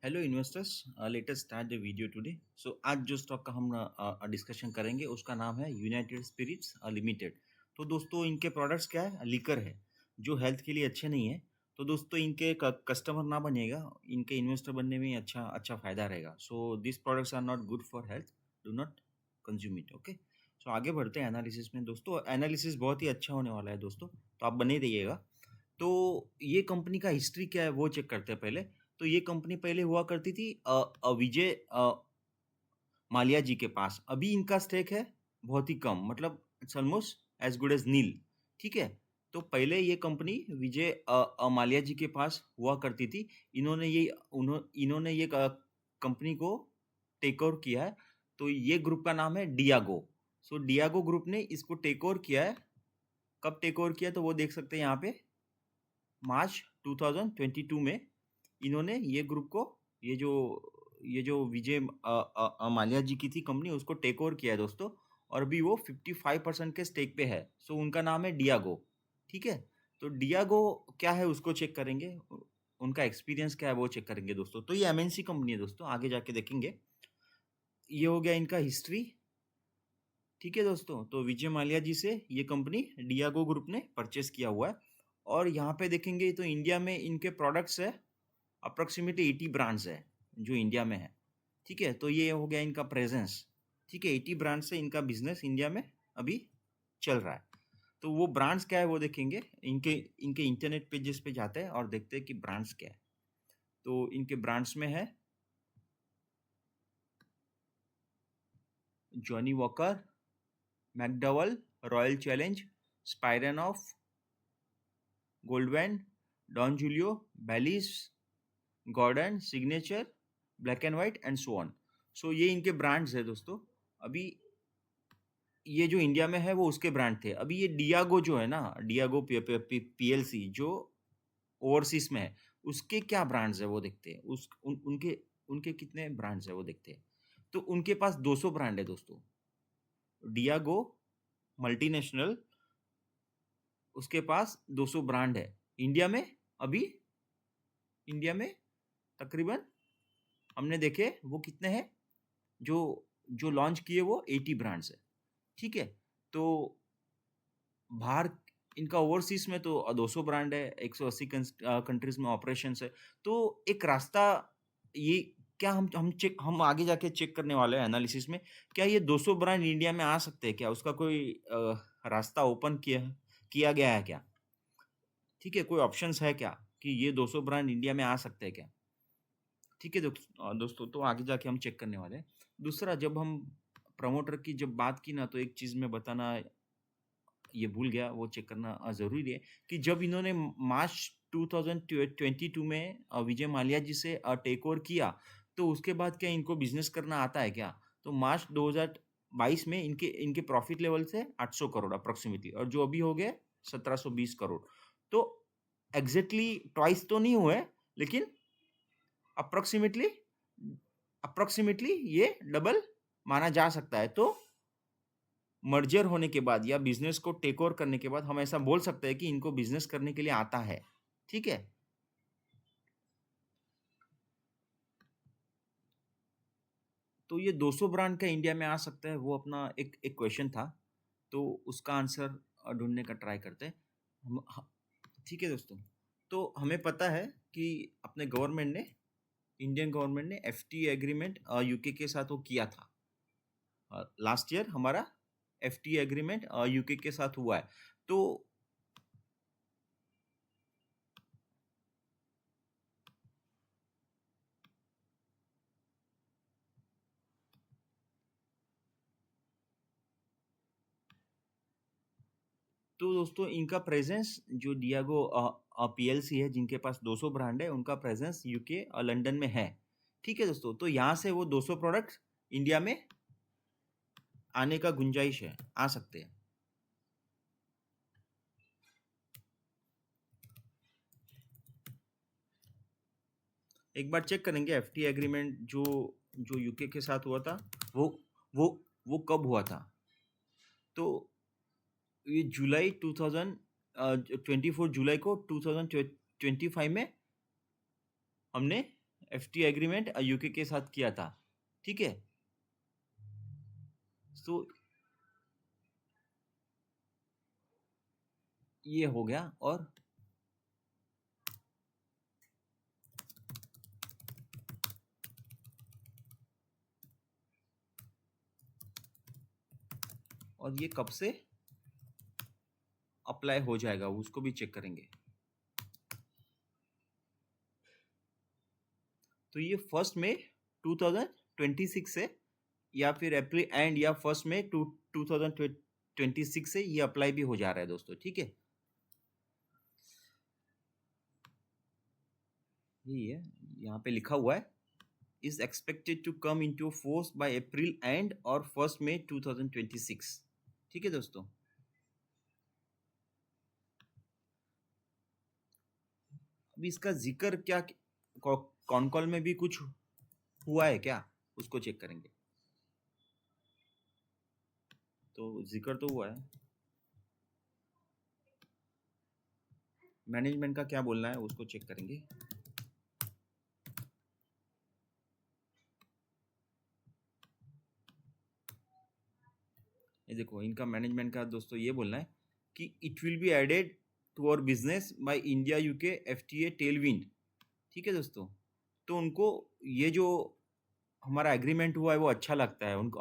Hello investors, let us start the video today. So आज जो stock का हम डिस्कशन करेंगे उसका नाम है यूनाइटेड स्पिरिट्स लिमिटेड। तो दोस्तों इनके प्रोडक्ट्स क्या है? लीकर है जो हेल्थ के लिए अच्छे नहीं है। तो दोस्तों इनके कस्टमर ना बनिएगा, इनके इन्वेस्टर बनने में अच्छा अच्छा फायदा रहेगा। So this products are not good for health, do not consume it. Okay, so आगे बढ़ते हैं एनालिसिस में। दोस्तों एनालिसिस बहुत ही अच्छा होने वाला है दोस्तों, तो आप बने रहिएगा। तो ये कंपनी का हिस्ट्री क्या है वो चेक करते हैं पहले। तो ये कंपनी पहले हुआ करती थी विजय माल्या जी के पास। अभी इनका स्टेक है बहुत ही कम, मतलब it's almost as good as nil. ठीक है, तो पहले ये कंपनी विजय माल्या जी के पास हुआ करती थी। इन्होंने ये कंपनी को टेक ओवर किया है। तो ये ग्रुप का नाम है डियागो। सो डियागो ग्रुप ने इसको टेक ओवर किया है। कब टेक ओवर किया तो वो देख सकते हैं यहाँ पे, मार्च 2022 में इन्होंने ये ग्रुप को, ये जो विजय माल्या जी की थी कंपनी, उसको टेक ओवर किया है दोस्तों। और अभी वो 55% के स्टेक पे है। सो उनका नाम है डियागो। ठीक है, तो डियागो क्या है उसको चेक करेंगे, उनका एक्सपीरियंस क्या है वो चेक करेंगे दोस्तों। तो ये एमएनसी कंपनी है दोस्तों, आगे जाके देखेंगे। ये हो गया इनका हिस्ट्री। ठीक है दोस्तों, तो विजय माल्या जी से ये कंपनी डियागो ग्रुप ने परचेस किया हुआ है। और यहाँ पे देखेंगे तो इंडिया में इनके प्रोडक्ट्स है अप्रोक्सीमेटली 80 ब्रांड्स है जो इंडिया में है। ठीक है, तो ये हो गया इनका प्रेजेंस। ठीक है, 80 ब्रांड से इनका बिजनेस इंडिया में अभी चल रहा है। तो वो ब्रांड्स क्या है वो देखेंगे। इनके इनके इंटरनेट पेजेस पे जाते हैं और देखते हैं कि ब्रांड्स क्या है। तो इनके ब्रांड्स में है Johnnie Walker, McDowell, Royal Challenge, Smirnoff, गोल्डवैन, Don Julio, Baileys, Gordon, signature, black and white and so on. So ये इनके ब्रांड्स है दोस्तों। अभी ये जो इंडिया में है वो उसके ब्रांड थे। अभी ये डियागो जो है ना, डियागो पीएलसी जो ओवरसीज में है, उसके क्या ब्रांड्स है वो देखते हैं। उनके उनके कितने ब्रांड्स है वो देखते हैं। तो उनके पास 200 ब्रांड है दोस्तों। डियागो मल्टीनेशनल, उसके पास 200 ब्रांड है इंडिया में। अभी इंडिया में तकरीबन हमने देखे वो कितने हैं, जो जो लॉन्च किए वो 80 ब्रांड्स है। ठीक है, तो बाहर इनका ओवरसीज में तो 200 ब्रांड है, 180 कंट्रीज में ऑपरेशंस है। तो एक रास्ता ये, क्या हम आगे जाके चेक करने वाले हैं एनालिसिस में, क्या ये 200 ब्रांड इंडिया में आ सकते हैं क्या? उसका कोई रास्ता ओपन किया गया है क्या? ठीक है, कोई ऑप्शंस है क्या कि ये 200 ब्रांड इंडिया में आ सकते हैं क्या? ठीक है दोस्तों, तो आगे जाके हम चेक करने वाले हैं। दूसरा, जब हम प्रमोटर की जब बात की ना, तो एक चीज़ मैं बताना ये भूल गया, वो चेक करना ज़रूरी है कि जब इन्होंने मार्च 2022 में विजय माल्या जी से टेक ओवर किया, तो उसके बाद क्या इनको बिजनेस करना आता है क्या? तो मार्च 2022 में इनके इनके प्रॉफिट लेवल से 800 करोड़ अप्रोक्सीमेटली, और जो अभी हो गए 1720 करोड़। तो एग्जैक्टली ट्वाइस तो नहीं हुए, लेकिन अप्रोक्सीमेटली अप्रोक्सीमेटली ये डबल माना जा सकता है। तो मर्जर होने के बाद या बिजनेस को टेक ओवर करने के बाद हम ऐसा बोल सकते हैं कि इनको बिजनेस करने के लिए आता है। ठीक है, तो ये 200 ब्रांड का इंडिया में आ सकता है, वो अपना एक एक क्वेश्चन था। तो उसका आंसर ढूंढने का ट्राई करते हैं ठीक है दोस्तों, तो हमें पता है कि अपने गवर्नमेंट ने, इंडियन गवर्नमेंट ने एफटी एग्रीमेंट यूके के साथ वो किया था। लास्ट ईयर हमारा एफटी एग्रीमेंट यूके के साथ हुआ है। तो दोस्तों इनका प्रेजेंस जो डियागो पीएलसी है, जिनके पास 200 ब्रांड है, उनका प्रेजेंस यूके और लंदन में है। ठीक है दोस्तों, तो यहाँ से वो 200 प्रोडक्ट इंडिया में आने का गुंजाइश है, आ सकते हैं। एक बार चेक करेंगे एफटी एग्रीमेंट जो जो यूके के साथ हुआ था, वो वो वो कब हुआ था। तो ये जुलाई 2024 जुलाई को 2025 में हमने एफटी एग्रीमेंट यूके के साथ किया था, ठीक है। तो ये हो गया, और ये कब से अप्लाई हो जाएगा उसको भी चेक करेंगे। तो ये 1 मई 2026 से, या फिर अप्रैल एंड या 1 मई 2026 से ये अप्लाई भी हो जा रहा है दोस्तों, ठीक है। यही है, यहाँ पे लिखा हुआ है is expected to come into force by April end और 1 May 2026, ठीक है दोस्तों। अभी इसका जिक्र क्या कॉन कॉल में भी कुछ हुआ है क्या, उसको चेक करेंगे। तो जिक्र तो हुआ है, मैनेजमेंट का क्या बोलना है उसको चेक करेंगे। ये देखो, इनका मैनेजमेंट का दोस्तों ये बोलना है कि it will be added to our business by India UK FTA tailwind, ठीक है दोस्तों। तो उनको ये जो हमारा एग्रीमेंट हुआ है वो अच्छा लगता है उनको,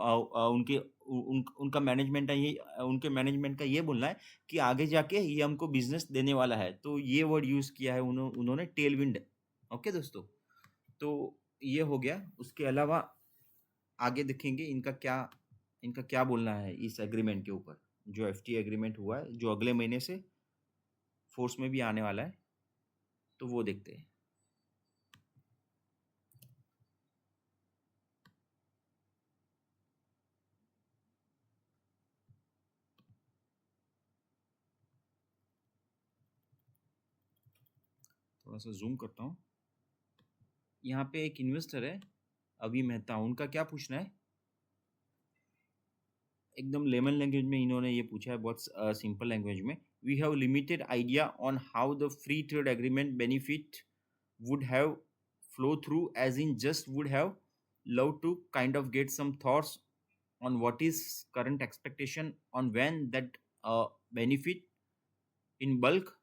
उनका मैनेजमेंट है ये, उनके मैनेजमेंट का ये बोलना है कि आगे जाके ये हमको बिजनेस देने वाला है। तो ये वर्ड यूज़ किया है उन्होंने, टेलविंड। ओके दोस्तों, तो ये हो गया। उसके अलावा आगे देखेंगे इनका क्या बोलना है इस एग्रीमेंट के ऊपर, जो एफटी एग्रीमेंट हुआ है जो अगले महीने से फोर्स में भी आने वाला है, तो वो देखते हैं। थोड़ा सा जूम करता हूँ। यहाँ पे एक इन्वेस्टर है अभी मेहता, उनका क्या पूछना है, एकदम लेमन लैंग्वेज में इन्होंने ये पूछा है, बहुत सिंपल लैंग्वेज में। We have limited idea on how the free trade agreement benefit would have flow through, as in just would have love to kind of get some thoughts on what is current expectation on when that benefit in bulk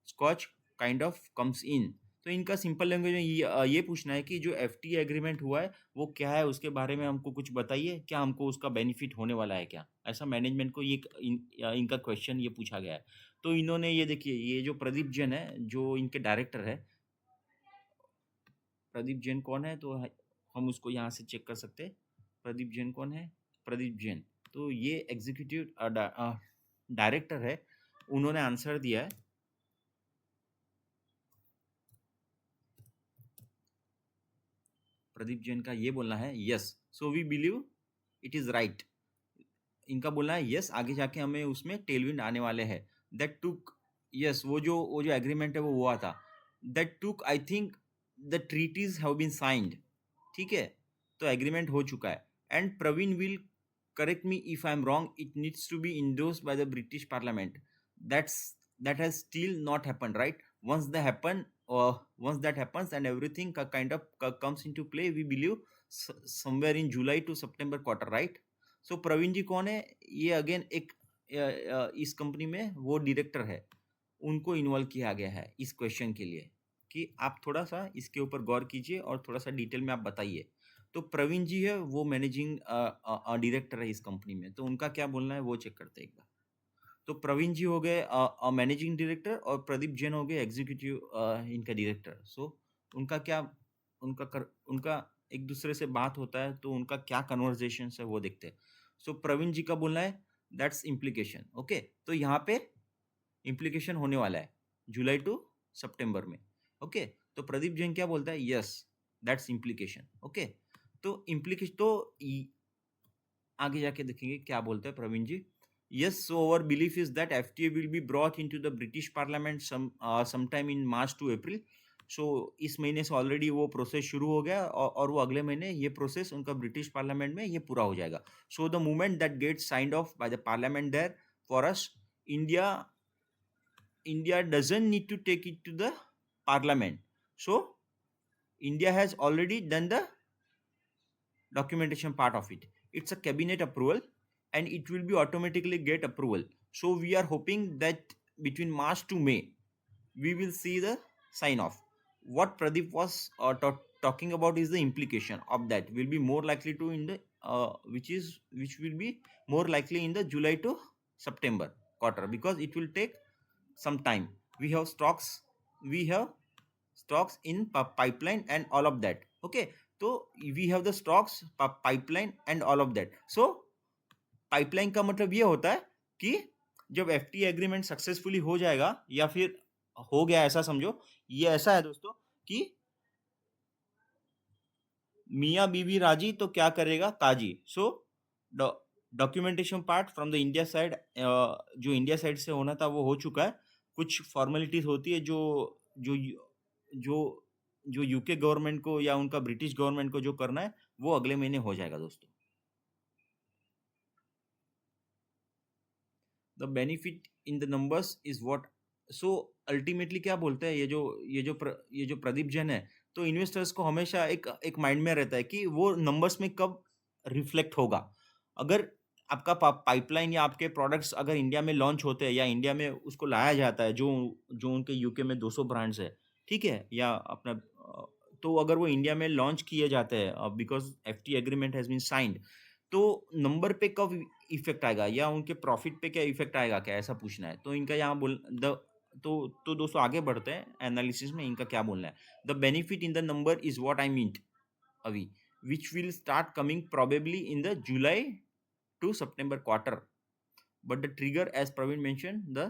scotch kind of comes in। तो इनका simple language में ये पूछना है कि जो FT agreement हुआ है वो क्या है, उसके बारे में हमको कुछ बताइए, क्या हमको उसका बेनिफिट होने वाला है क्या, ऐसा मैनेजमेंट को इनका क्वेश्चन ये पूछा गया है। तो इन्होंने ये देखिए, ये जो प्रदीप जैन है जो इनके डायरेक्टर है, प्रदीप जैन कौन है, तो हम उसको यहाँ से चेक कर सकते हैं। प्रदीप जैन कौन है, प्रदीप जैन, तो ये एग्जीक्यूटिव डायरेक्टर है। उन्होंने आंसर दिया है, प्रदीप जैन का ये बोलना है yes, so we believe it is right. इनका बोलना है यस, आगे जाके हमें उसमें टेलविंड आने वाले हैं। दैट टुक, यस, वो जो एग्रीमेंट है वो हुआ था। That took I think the treaties have been signed, ठीक है, तो एग्रीमेंट हो चुका है। And Praveen will correct me if I am wrong, it needs to be endorsed by the British parliament. That has still not happen, right. once that happens and everything kind of comes into play, we believe somewhere in July to September quarter, right। सो प्रवीण जी कौन है, ये again एक इस company में वो director है, उनको involve किया गया है इस क्वेश्चन के लिए कि आप थोड़ा सा इसके ऊपर गौर कीजिए और थोड़ा सा डिटेल में आप बताइए। तो प्रवीण जी है वो मैनेजिंग डायरेक्टर है इस कंपनी में, तो उनका क्या बोलना है वो चेक करते हैं एक बार। तो प्रवीण जी हो गए मैनेजिंग डायरेक्टर और प्रदीप जैन हो गए एग्जीक्यूटिव इनका डायरेक्टर। सो उनका एक दूसरे से बात होता है, तो उनका क्या कन्वर्जेशन है वो देखते हैं। सो प्रवीण जी का बोलना है दैट्स इम्प्लीकेशन, ओके। तो यहाँ पे इम्प्लीकेशन होने वाला है जुलाई टू सितंबर में, ओके। तो प्रदीप जैन क्या बोलता है, यस दैट्स इम्प्लीकेशन, ओके। तो इम्प्लीकेशन तो आगे जाके देखेंगे क्या बोलते हैं प्रवीण जी। Yes, so our belief is that FTA will be brought into the British Parliament sometime in March to April। So इस महीने से ऑलरेडी वो प्रोसेस शुरू हो गया और वो अगले महीने ये प्रोसेस उनका ब्रिटिश पार्लियामेंट में ये पूरा हो जाएगा। So the moment that gets signed off by the parliament there for us, India doesn't need to take it to the parliament। So India has already done the documentation part of it. It's a cabinet approval and it will be automatically get approval. So we are hoping that between March to May, we will see the sign off. What Pradeep was talking about is the implication of that will be more likely to in the which will be more likely in the July to September quarter, because it will take some time. We have stocks in pipeline and all of that. Okay, so we have the stocks pipeline and all of that. So pipeline का मतलब ये होता है कि जब FT agreement successfully हो जाएगा या फिर हो गया ऐसा समझो, ये ऐसा है दोस्तों कि मियाँ बीवी राजी तो क्या करेगा काजी. So documentation part from the India side, जो इंडिया साइड से होना था वो हो चुका है. कुछ फॉर्मेलिटीज होती है जो जो जो जो यूके गवर्नमेंट को या उनका ब्रिटिश गवर्नमेंट को जो करना है वो अगले महीने हो जाएगा दोस्तों. The benefit in the numbers is what. So ultimately क्या बोलते हैं ये जो प्रदीप जैन है, तो इन्वेस्टर्स को हमेशा एक माइंड में रहता है कि वो नंबर्स में कब रिफ्लेक्ट होगा. अगर आपका पाइपलाइन या आपके प्रोडक्ट्स अगर इंडिया में लॉन्च होते हैं या इंडिया में उसको लाया जाता है, जो जो उनके यूके में 200 ब्रांड्स है, ठीक है, या अपना तो अगर वो इंडिया में लॉन्च किए जाते हैं because FT agreement has been signed, तो नंबर पे कब इफेक्ट आएगा या उनके प्रॉफिट पे क्या इफेक्ट आएगा, क्या ऐसा पूछना है. तो इनका यहाँ बोल द तो दोस्तों आगे बढ़ते हैं एनालिसिस में. इनका क्या बोलना है. The benefit in the number is what I mean अभी, which will start coming probably in the July to September quarter. But the trigger, as Praveen mentioned, the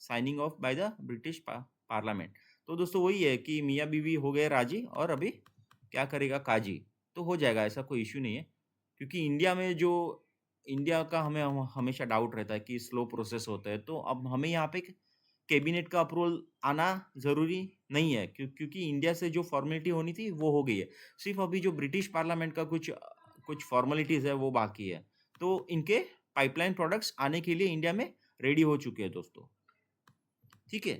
signing off by the British Parliament. तो दोस्तों वही है कि मियाँ बीवी हो गए राजी और अभी क्या करेगा काजी. तो हो जाएगा, ऐसा कोई इश्यू नहीं है. क्योंकि इंडिया का हमें हमेशा डाउट रहता है कि स्लो प्रोसेस होता है. तो अब हमें यहाँ पे कैबिनेट का अप्रूवल आना ज़रूरी नहीं है, क्योंकि इंडिया से जो फॉर्मेलिटी होनी थी वो हो गई है. सिर्फ अभी जो ब्रिटिश पार्लियामेंट का कुछ फॉर्मेलिटीज़ है वो बाकी है. तो इनके पाइपलाइन प्रोडक्ट्स आने के लिए इंडिया में रेडी हो चुके हैं दोस्तों. ठीक है.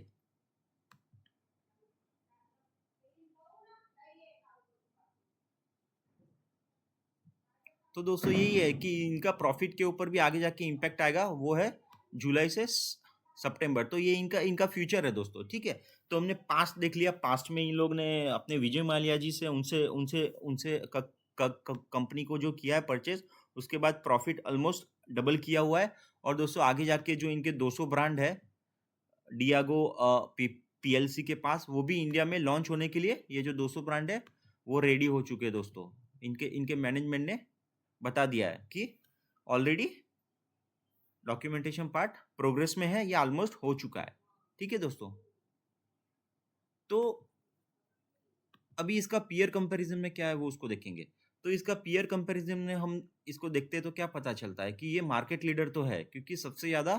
तो दोस्तों यही है कि इनका प्रॉफिट के ऊपर भी आगे जाके इम्पैक्ट आएगा, वो है जुलाई से सितंबर. तो ये इनका फ्यूचर है दोस्तों. ठीक है. तो हमने पास्ट देख लिया. पास्ट में इन लोग ने अपने विजय माल्या जी से उनसे उनसे उनसे कंपनी को जो किया है परचेज, उसके बाद प्रॉफिट ऑलमोस्ट डबल किया हुआ है. और दोस्तों आगे जाके जो इनके 200 ब्रांड है डियागो पीएलसी के पास, वो भी इंडिया में लॉन्च होने के लिए ये जो 200 ब्रांड है वो रेडी हो चुके हैं दोस्तों. इनके मैनेजमेंट ने बता दिया है कि ऑलरेडी डॉक्यूमेंटेशन पार्ट प्रोग्रेस में है या ऑलमोस्ट हो चुका है. ठीक है दोस्तों. तो अभी इसका पीयर कंपैरिजन में क्या है वो उसको देखेंगे. तो इसका पीयर कंपैरिजन में हम इसको देखते हैं तो क्या पता चलता है कि ये मार्केट लीडर तो है, क्योंकि सबसे ज़्यादा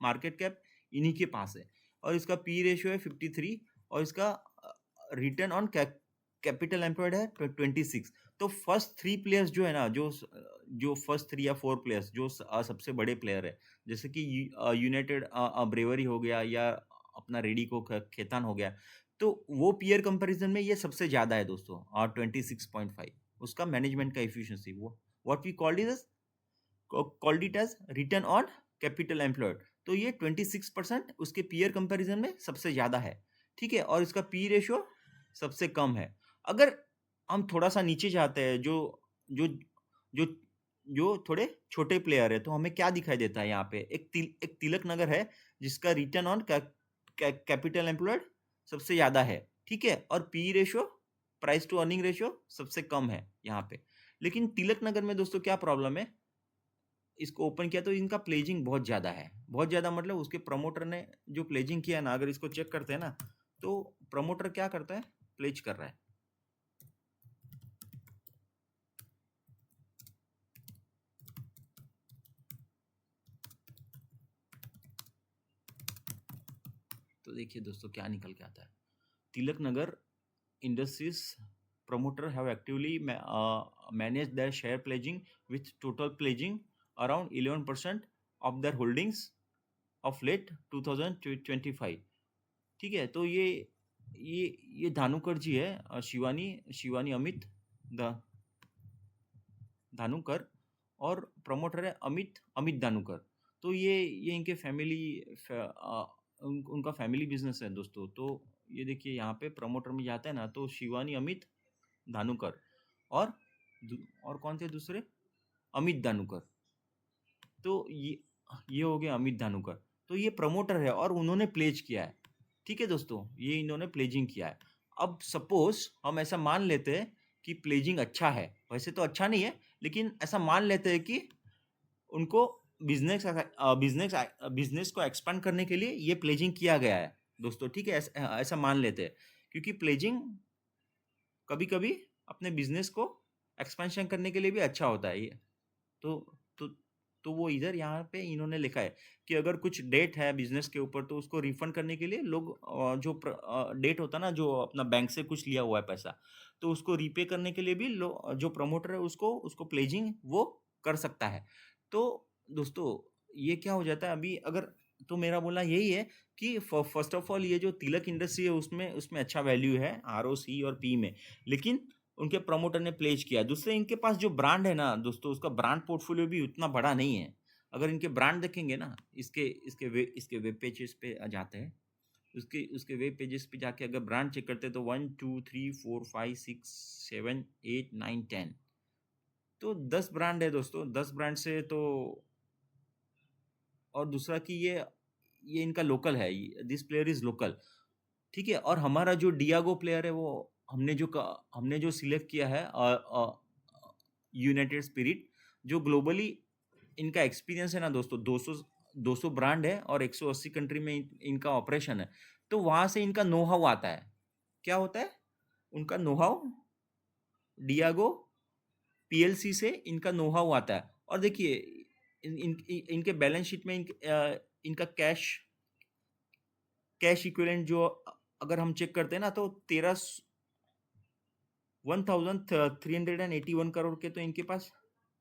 मार्केट कैप इन्हीं के पास है. और इसका पी रेशियो है 53 और इसका रिटर्न ऑन कैपिटल एम्प्लॉयड है 26. तो फर्स्ट 3 प्लेयर्स जो है ना, जो फर्स्ट 3 या 4 प्लेयर्स जो सबसे बड़े प्लेयर है, जैसे कि यूनाइटेड ब्रेवरी हो गया या अपना रेडिको खेतान हो गया, तो वो पीयर कंपैरिजन में ये सबसे ज़्यादा है दोस्तों. और 26.5 उसका मैनेजमेंट का एफिशिएंसी, वो what we called it as return on capital employed. तो ये 26% उसके पीयर कंपैरिजन में सबसे ज़्यादा है. ठीक है. और इसका पी रेशियो सबसे कम है. अगर हम थोड़ा सा नीचे जाते हैं, जो जो जो थोड़े छोटे प्लेयर है, तो हमें क्या दिखाई देता है यहाँ पे. एक तिलक नगर है जिसका रिटर्न ऑन कैपिटल एम्प्लॉयड सबसे ज़्यादा है. ठीक है. और P ratio, price to earning ratio सबसे कम है यहाँ पे. लेकिन तिलक नगर में दोस्तों क्या प्रॉब्लम है, इसको ओपन किया तो इनका प्लेजिंग बहुत ज़्यादा है. बहुत ज़्यादा मतलब उसके प्रमोटर ने जो प्लेजिंग किया ना, अगर इसको चेक करते हैं ना, तो प्रमोटर क्या करता है, प्लेज कर रहा है. तो देखिए दोस्तों क्या निकल के आता है. Tilak Nagar industries promoter have actively managed their share pledging with total pledging around 11% of their holdings of late 2025. ठीक है. तो ये ये धानुकर जी है, शिवानी अमित धानुकर, और प्रमोटर है अमित धानुकर। तो ये इनके उनका फैमिली बिजनेस है दोस्तों। तो ये देखिए यहाँ पे प्रमोटर में जाते हैं ना, तो शिवानी अमित धानुकर और और कौन थे दूसरे, अमित धानुकर। तो ये हो गया अमित धानुकर। तो ये प्रमोटर है और उन्होंने प्लेज किया है। ठीक है दोस्तों, ये इन्होंने प्लेजिंग किया है। अब सपोज हम ऐसा मान लेते हैं कि प्लेजिंग अच्छा है, वैसे तो अच्छा नहीं है, लेकिन ऐसा मान लेते हैं कि उनको बिजनेस बिजनेस को एक्सपांड करने के लिए ये प्लेजिंग किया गया है दोस्तों। ठीक है, ऐसा मान लेते हैं, क्योंकि प्लेजिंग कभी कभी अपने बिजनेस को एक्सपेंशन करने के लिए भी अच्छा होता है। ये तो तो तो वो इधर यहाँ पे इन्होंने लिखा है कि अगर कुछ डेट है बिजनेस के ऊपर, तो उसको रिफंड करने के लिए लोग जो डेट होता है ना, जो अपना बैंक से कुछ लिया हुआ है पैसा, तो उसको रीपे करने के लिए भी जो प्रमोटर है उसको उसको प्लेजिंग वो कर सकता है। तो दोस्तों ये क्या हो जाता है अभी, अगर तो मेरा बोलना यही है कि फर्स्ट ऑफ ऑल ये जो तिलक इंडस्ट्री है उसमें उसमें अच्छा वैल्यू है ROC और P में, लेकिन उनके प्रमोटर ने प्लेज किया। दूसरे इनके पास जो ब्रांड है ना दोस्तों, उसका ब्रांड पोर्टफोलियो भी उतना बड़ा नहीं है। अगर इनके ब्रांड देखेंगे ना, इसके वेब पेजेस पे जाते हैं, उसके वेब पेजेस पे जाके अगर ब्रांड चेक करते हैं तो 1 2 3 4 5 6 7 8 9 10, तो 10 ब्रांड है दोस्तों। 10 ब्रांड से तो, और दूसरा कि ये इनका लोकल है, दिस प्लेयर इज लोकल। ठीक है, और हमारा जो डियागो प्लेयर है वो हमने जो सिलेक्ट किया है यूनाइटेड स्पिरिट, जो ग्लोबली इनका एक्सपीरियंस है ना दोस्तों, 200 ब्रांड है और 180 कंट्री में इनका ऑपरेशन है। तो वहां से इनका नो हाउ आता है। क्या होता है उनका नो हाउ, डियागो PLC से इनका नो हाउ आता है। और देखिए इनके बैलेंस शीट में इनका कैश इक्विवेलेंट जो अगर हम चेक करते हैं ना, तो 1381 करोड़ के तो इनके पास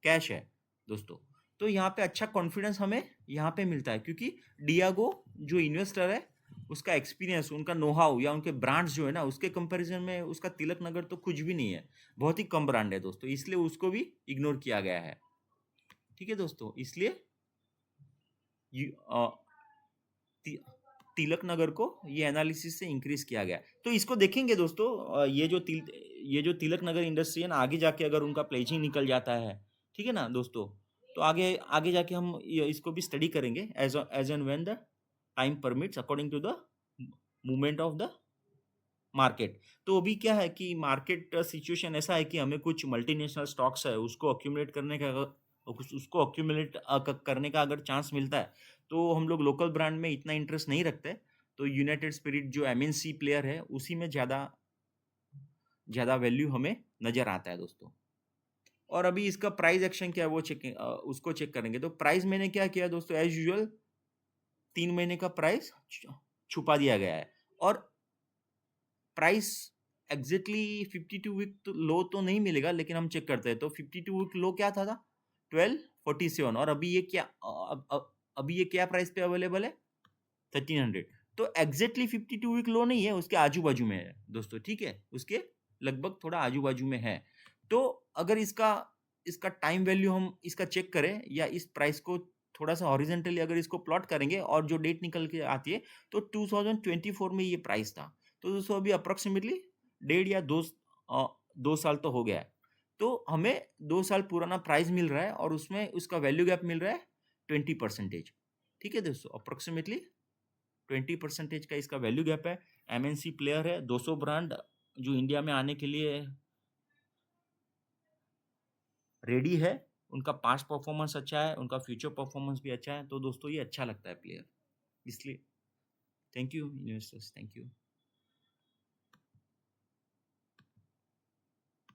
कैश है दोस्तों। तो यहाँ पे अच्छा कॉन्फिडेंस हमें यहाँ पे मिलता है, क्योंकि डियागो जो इन्वेस्टर है उसका एक्सपीरियंस, उनका नो हाउ या उनके ब्रांड्स जो है ना, उसके कंपैरिजन में उसका तिलक नगर तो कुछ भी नहीं है, बहुत ही कम ब्रांड है दोस्तों, इसलिए उसको भी इग्नोर किया गया है। ठीक है दोस्तों, इसलिए तिलक नगर को ये एनालिसिस से इंक्रीज किया गया। तो इसको देखेंगे दोस्तों, ये जो तिलक नगर इंडस्ट्री है ना, आगे जाके अगर उनका प्लेजिंग निकल जाता है, ठीक है ना दोस्तों, तो आगे आगे जाके हम इसको भी स्टडी करेंगे as and when the time permits according to the movement of the market. तो अभी क्या है कि मार्केट सिचुएशन ऐसा है कि हमें कुछ मल्टीनेशनल स्टॉक्स है उसको अक्यूमुलेट करने का अगर चांस मिलता है, तो हम लोग लोकल ब्रांड में इतना इंटरेस्ट नहीं रखते। तो यूनाइटेड स्पिरिट जो MNC प्लेयर है उसी में ज़्यादा वैल्यू हमें नज़र आता है दोस्तों। और अभी इसका प्राइस एक्शन क्या है वो उसको चेक करेंगे। तो प्राइस मैंने क्या किया दोस्तों, एज यूजुअल 3 महीने का प्राइस छुपा दिया गया है, और प्राइस एग्जैक्टली 52 वीक तो लो तो नहीं मिलेगा, लेकिन हम चेक करते हैं। तो 52 वीक लो क्या था 1247, और अभी ये क्या प्राइस पे अवेलेबल है 1300। तो एग्जैक्टली 52 वीक लो नहीं है, उसके आजू बाजू में है दोस्तों। ठीक है, उसके लगभग थोड़ा आजू बाजू में है। तो अगर इसका टाइम वैल्यू हम इसका चेक करें, या इस प्राइस को थोड़ा सा हॉरिजेंटली अगर इसको प्लॉट करेंगे और जो डेट निकल के आती है, तो 2024 में ये प्राइस था। तो दोस्तों अभी अप्रोक्सीमेटली 1.5 या 2 साल तो हो गया है। तो हमें 2 साल पुराना प्राइस मिल रहा है और उसमें उसका वैल्यू गैप मिल रहा है 20%। ठीक है दोस्तों, अप्रोक्सीमेटली 20% का इसका वैल्यू गैप है। MNC प्लेयर है, 200 ब्रांड जो इंडिया में आने के लिए रेडी है, उनका पास्ट परफॉर्मेंस अच्छा है, उनका फ्यूचर परफॉर्मेंस भी अच्छा है। तो दोस्तों ये अच्छा लगता है प्लेयर, इसलिए thank you investors, thank you.